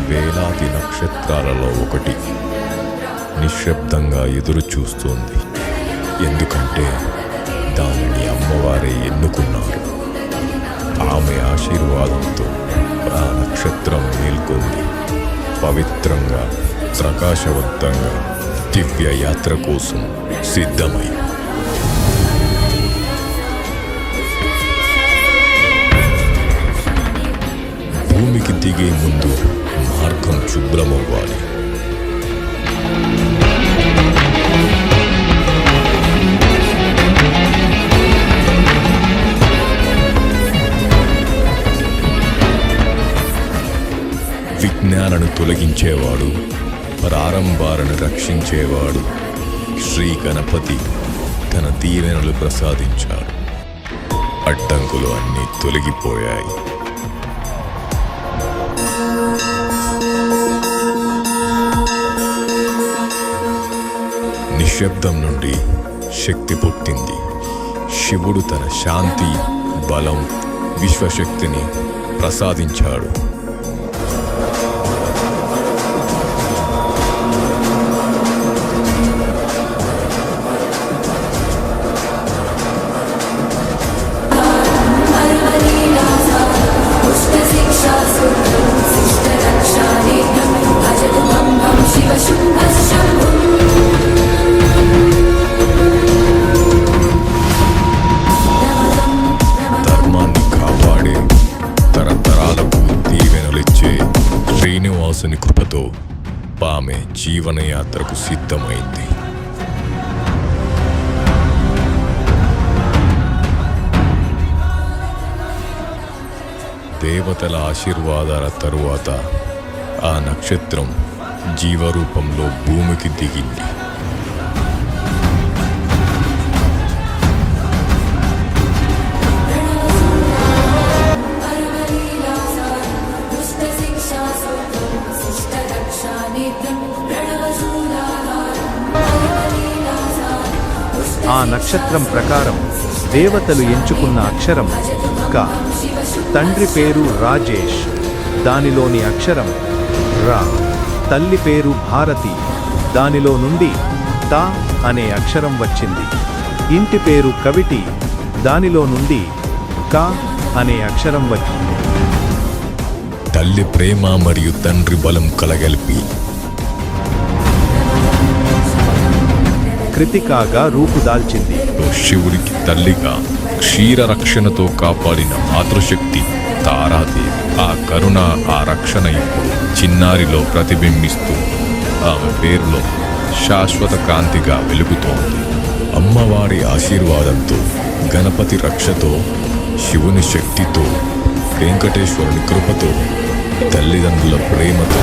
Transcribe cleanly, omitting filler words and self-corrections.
వేలాది నక్షత్రాలలో ఒకటి నిశ్శబ్దంగా ఎదురు చూస్తోంది. ఎందుకంటే దానిని అమ్మవారే ఎన్నుకున్నారు. ఆమె ఆశీర్వాదంతో ఆ నక్షత్రం మేల్కొంది. పవిత్రంగా, ప్రకాశవంతంగా దివ్య యాత్ర కోసం సిద్ధమై. భూమికి దిగే ముందు మార్గం శుభ్రమవ్వాలి. విఘ్నాలను తొలగించేవాడు, ప్రారంభాలను రక్షించేవాడు శ్రీ గణపతి తన దీవెనలు ప్రసాదించాడు. అడ్డంకులు అన్నీ తొలగిపోయాయి. నిశ్శబ్దం నుండి శక్తి పుట్టింది. శివుడు తన శాంతి, బలం, విశ్వశక్తిని ప్రసాదించాడు. శ్రీనివాసుని కృపతో ఆమె జీవనయాత్రకు సిద్ధమైంది. దేవతల ఆశీర్వాదాల తరువాత ఆ నక్షత్రం జీవరూపంలో భూమికి దిగింది. ఆ నక్షత్రం ప్రకారం దేవతలు ఎంచుకున్న అక్షరం క. తండ్రి పేరు రాజేష్, దానిలోని అక్షరం రా. తల్లి పేరు భారతి, దానిలో నుండి త అనే అక్షరం వచ్చింది. ఇంటి పేరు కవిటి, దానిలో నుండి క అనే అక్షరం వచ్చింది. తల్లి ప్రేమ మరియు తండ్రి బలం కలగలిపి కృతికాగా రూపుదాల్చింది. శివుడికి తల్లిగా క్షీర రక్షణతో కాపాడిన మాతృశక్తి తారాదేవి. ఆ కరుణ, ఆ రక్షణ ఇప్పుడు చిన్నారిలో ప్రతిబింబిస్తూ ఆమె పేరులో శాశ్వత కాంతిగా వెలుగుతోంది. అమ్మవారి ఆశీర్వాదంతో, గణపతి రక్షతో, శివుని శక్తితో, వెంకటేశ్వరుని కృపతో, తల్లిదండ్రుల ప్రేమతో